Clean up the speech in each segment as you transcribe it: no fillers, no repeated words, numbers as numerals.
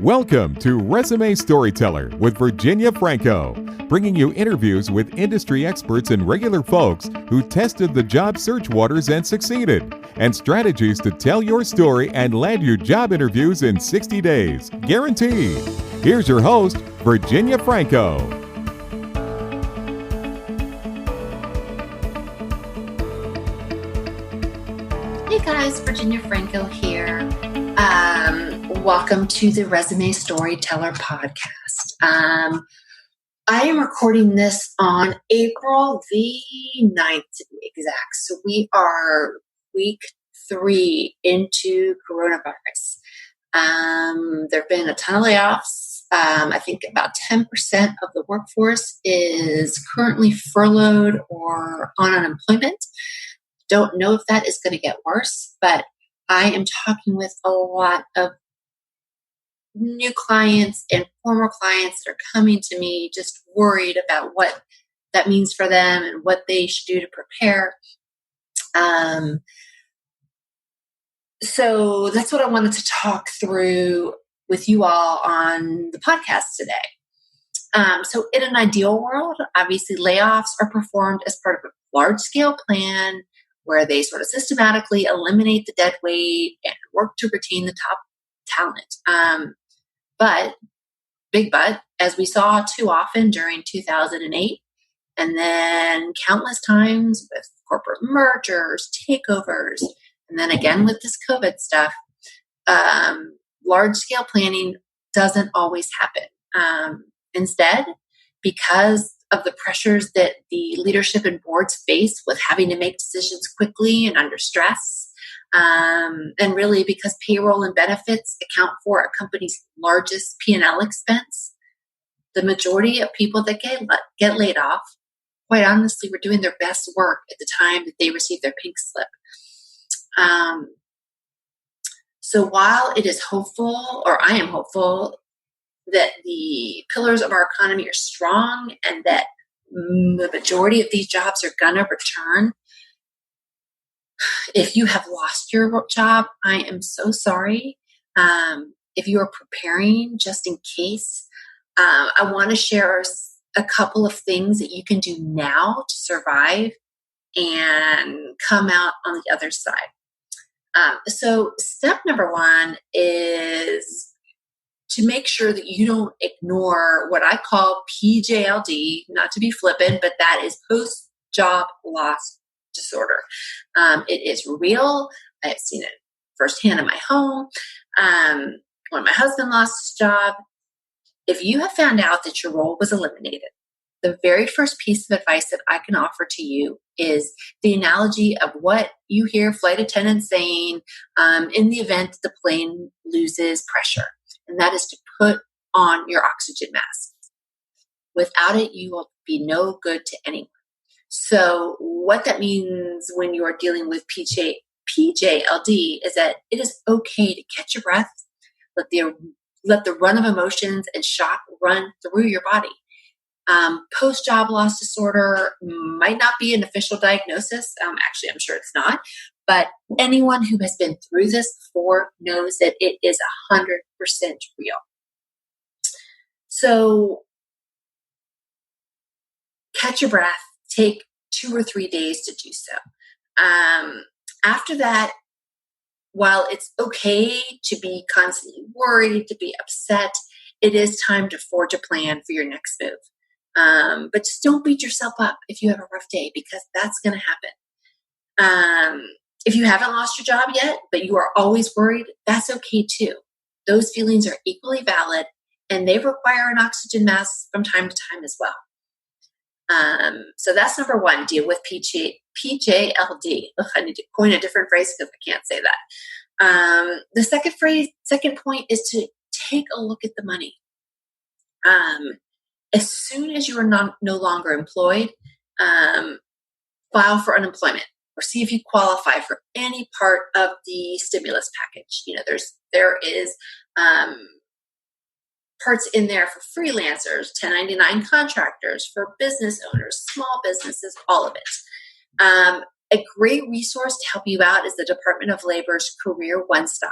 Welcome to Resume Storyteller with Virginia Franco, bringing you interviews with industry experts and regular folks who tested the job search waters and succeeded, and strategies to tell your story and land your job interviews in 60 days, guaranteed. Here's your host, Virginia Franco. Hey guys, Virginia Franco here. Welcome to the Resume Storyteller podcast. I am recording this on April the 9th to be exact. So we are week 3 into coronavirus. There have been a ton of layoffs. I think about 10% of the workforce is currently furloughed or on unemployment. Don't know if that is going to get worse, but I am talking with a lot of new clients and former clients that are coming to me just worried about what that means for them and what they should do to prepare. So that's what I wanted to talk through with you all on the podcast today. So in an ideal world, obviously layoffs are performed as part of a large-scale plan where they sort of systematically eliminate the dead weight and work to retain the top talent. But, big but, as we saw too often during 2008, and then countless times with corporate mergers, takeovers, and then again with this COVID stuff, large-scale planning doesn't always happen. Instead, because of the pressures that the leadership and boards face with having to make decisions quickly and under stress, and really because payroll and benefits account for a company's largest P&L expense, the majority of people that get laid off, quite honestly, were doing their best work at the time that they received their pink slip. So while it is hopeful, or I am hopeful, that the pillars of our economy are strong and that the majority of these jobs are going to return, if you have lost your job, I am so sorry. If you are preparing just in case, I want to share a couple of things that you can do now to survive and come out on the other side. So step number 1 is to make sure that you don't ignore what I call PJLD, not to be flippant, but that is post-job loss disorder. It is real. I have seen it firsthand in my home. When my husband lost his job, if you have found out that your role was eliminated, the very first piece of advice that I can offer to you is the analogy of what you hear flight attendants saying in the event that the plane loses pressure, and that is to put on your oxygen mask. Without it, you will be no good to anyone. So what that means when you are dealing with PJLD is that it is okay to catch your breath, let the run of emotions and shock run through your body. Post-job loss disorder might not be an official diagnosis. Actually, I'm sure it's not. But anyone who has been through this before knows that it is 100% real. So catch your breath. Take 2 or 3 days to do so. After that, while it's okay to be constantly worried, to be upset, it is time to forge a plan for your next move. But just don't beat yourself up if you have a rough day, because that's going to happen. If you haven't lost your job yet, but you are always worried, that's okay too. Those feelings are equally valid, and they require an oxygen mask from time to time as well. So that's number 1, deal with PJLD. I need to coin a different phrase because I can't say that. The second point is to take a look at the money. As soon as you are no longer employed, file for unemployment or see if you qualify for any part of the stimulus package. You know, there is parts in there for freelancers, 1099 contractors, for business owners, small businesses, all of it. A great resource to help you out is the Department of Labor's Career One Stop,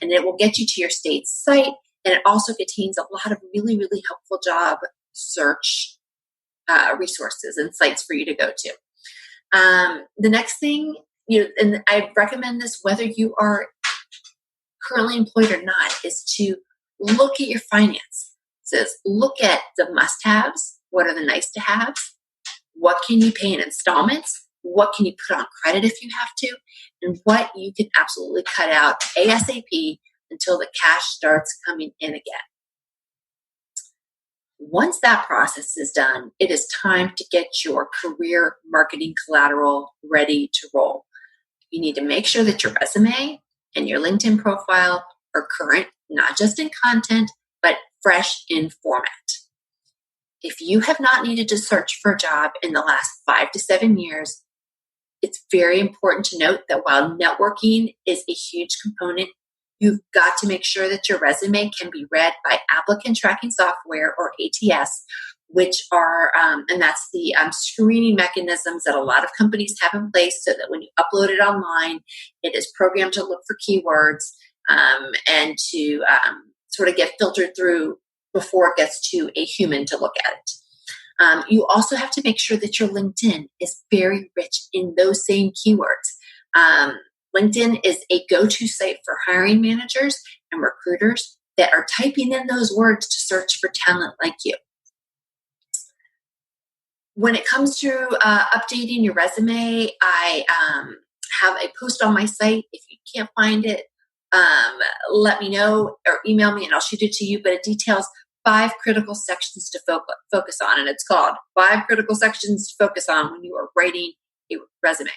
and it will get you to your state's site And it also contains a lot of really, really helpful job search resources and sites for you to go to. The next thing, and I recommend this whether you are currently employed or not, is to look at your finances. Look at the must-haves. What are the nice-to-haves? What can you pay in installments? What can you put on credit if you have to? And what you can absolutely cut out ASAP until the cash starts coming in again. Once that process is done, it is time to get your career marketing collateral ready to roll. You need to make sure that your resume and your LinkedIn profile are current, not just in content, but fresh in format. If you have not needed to search for a job in the last 5 to 7 years, it's very important to note that while networking is a huge component, you've got to make sure that your resume can be read by applicant tracking software, or ATS, which are, and that's the screening mechanisms that a lot of companies have in place so that when you upload it online, it is programmed to look for keywords and to sort of get filtered through before it gets to a human to look at it. You also have to make sure that your LinkedIn is very rich in those same keywords. LinkedIn is a go-to site for hiring managers and recruiters that are typing in those words to search for talent like you. When it comes to updating your resume, I have a post on my site. If you can't find it, let me know or email me and I'll shoot it to you. But it details 5 critical sections to focus on. And it's called 5 critical sections to focus on when you are writing a resume.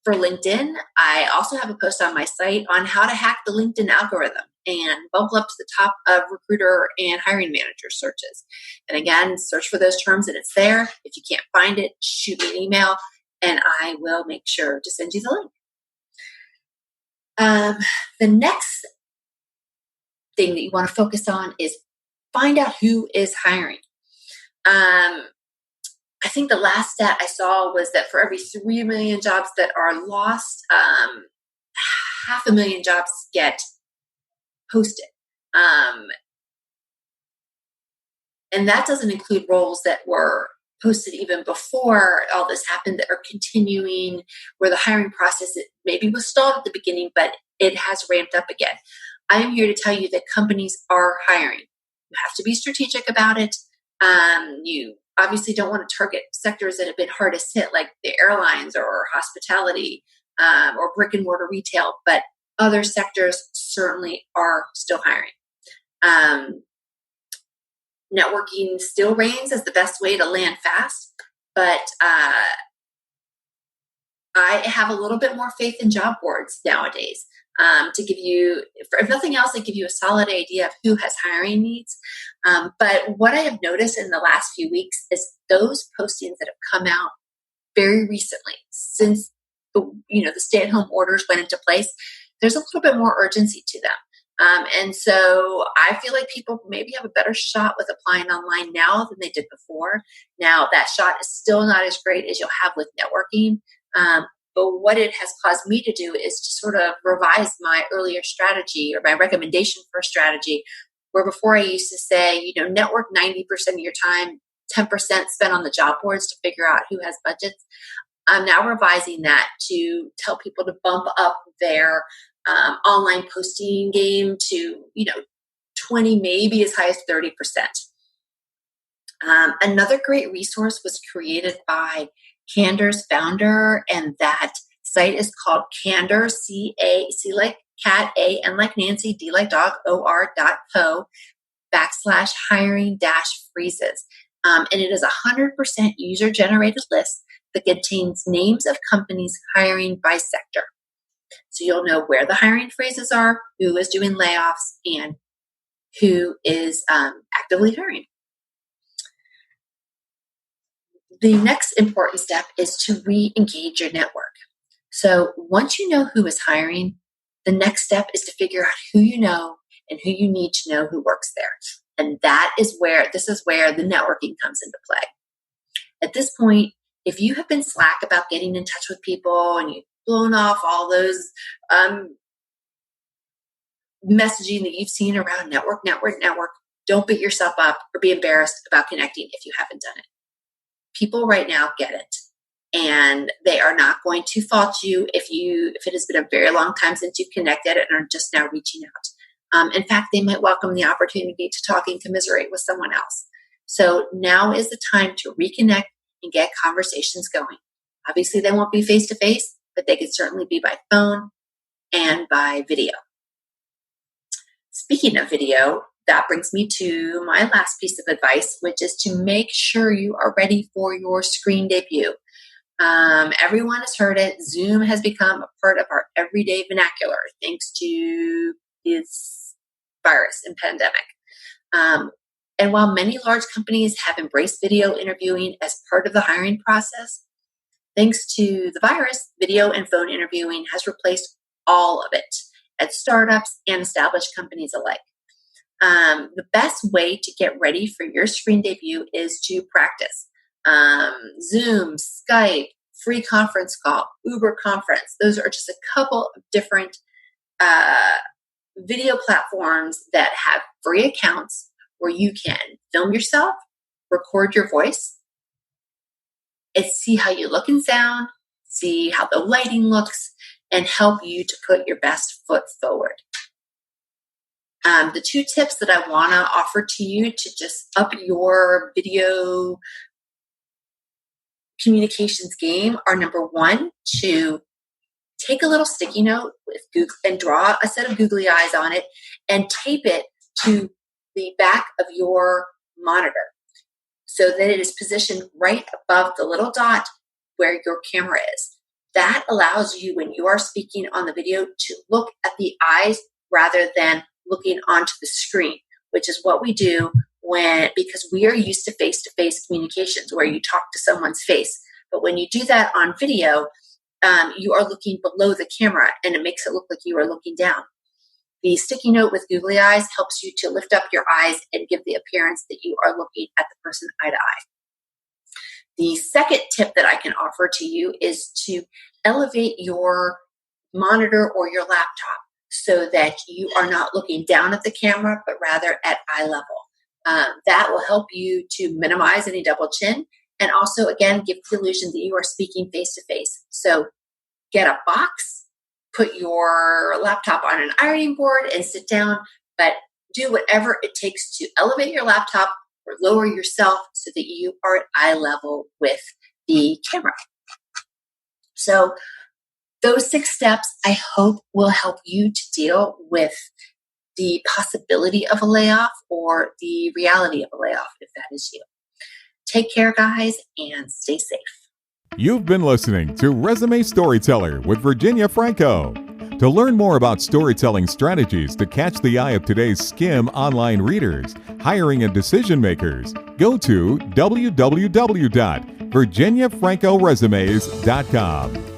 For LinkedIn, I also have a post on my site on how to hack the LinkedIn algorithm and bubble up to the top of recruiter and hiring manager searches. And again, search for those terms and it's there. If you can't find it, shoot me an email and I will make sure to send you the link. The next thing that you want to focus on is find out who is hiring. I think the last stat I saw was that for every 3 million jobs that are lost, 500,000 jobs get posted. And that doesn't include roles that were posted even before all this happened that are continuing, where the hiring process maybe was stalled at the beginning, but it has ramped up again. I am here to tell you that companies are hiring. You have to be strategic about it. You obviously don't want to target sectors that have been hardest hit, like the airlines or hospitality or brick and mortar retail, but other sectors certainly are still hiring. Networking still reigns as the best way to land fast, but I have a little bit more faith in job boards nowadays to give you, if nothing else, they give you a solid idea of who has hiring needs. But what I have noticed in the last few weeks is those postings that have come out very recently, since the stay-at-home orders went into place, there's a little bit more urgency to them. And so I feel like people maybe have a better shot with applying online now than they did before. Now, that shot is still not as great as you'll have with networking. But what it has caused me to do is to sort of revise my earlier strategy or my recommendation for a strategy, where before I used to say, network 90% of your time, 10% spent on the job boards to figure out who has budgets. I'm now revising that to tell people to bump up their online posting game to 20, maybe as high as 30%. Another great resource was created by Candor's founder, and that site is called Candor, C like cat, A, N like Nancy, D like dog, OR.co /hiring-freezes. And it is 100% user-generated list that contains names of companies hiring by sector. So you'll know where the hiring freezes are, who is doing layoffs, and who is actively hiring. The next important step is to re-engage your network. So once you know who is hiring, the next step is to figure out who you know and who you need to know who works there. And this is where the networking comes into play. At this point, if you have been slack about getting in touch with people and you've blown off all those messaging that you've seen around network. Don't beat yourself up or be embarrassed about connecting if you haven't done it. People right now get it, and they are not going to fault you if it has been a very long time since you've connected and are just now reaching out. In fact, they might welcome the opportunity to talk and commiserate with someone else. So now is the time to reconnect and get conversations going. Obviously, they won't be face-to-face, but they could certainly be by phone and by video. Speaking of video, that brings me to my last piece of advice, which is to make sure you are ready for your screen debut. Everyone has heard it. Zoom has become a part of our everyday vernacular thanks to this virus and pandemic. And while many large companies have embraced video interviewing as part of the hiring process, thanks to the virus, video and phone interviewing has replaced all of it at startups and established companies alike. The best way to get ready for your screen debut is to practice. Zoom, Skype, free conference call, Uber conference. Those are just a couple of different video platforms that have free accounts where you can film yourself, record your voice, and see how you look and sound, see how the lighting looks, and help you to put your best foot forward. The 2 tips that I want to offer to you to just up your video communications game are, number 1, to take a little sticky note with Google and draw a set of googly eyes on it and tape it to the back of your monitor so that it is positioned right above the little dot where your camera is. That allows you, when you are speaking on the video, to look at the eyes rather than looking onto the screen, which is what we do because we are used to face-to-face communications where you talk to someone's face. But when you do that on video, you are looking below the camera and it makes it look like you are looking down. The sticky note with googly eyes helps you to lift up your eyes and give the appearance that you are looking at the person eye to eye. The second tip that I can offer to you is to elevate your monitor or your laptop so that you are not looking down at the camera, but rather at eye level. That will help you to minimize any double chin and also, again, give the illusion that you are speaking face-to-face. So get a box, put your laptop on an ironing board and sit down, but do whatever it takes to elevate your laptop or lower yourself so that you are at eye level with the camera. So those 6 steps, I hope, will help you to deal with the possibility of a layoff or the reality of a layoff, if that is you. Take care, guys, and stay safe. You've been listening to Resume Storyteller with Virginia Franco. To learn more about storytelling strategies to catch the eye of today's skim online readers, hiring and decision makers, go to www.virginiafrancoresumes.com.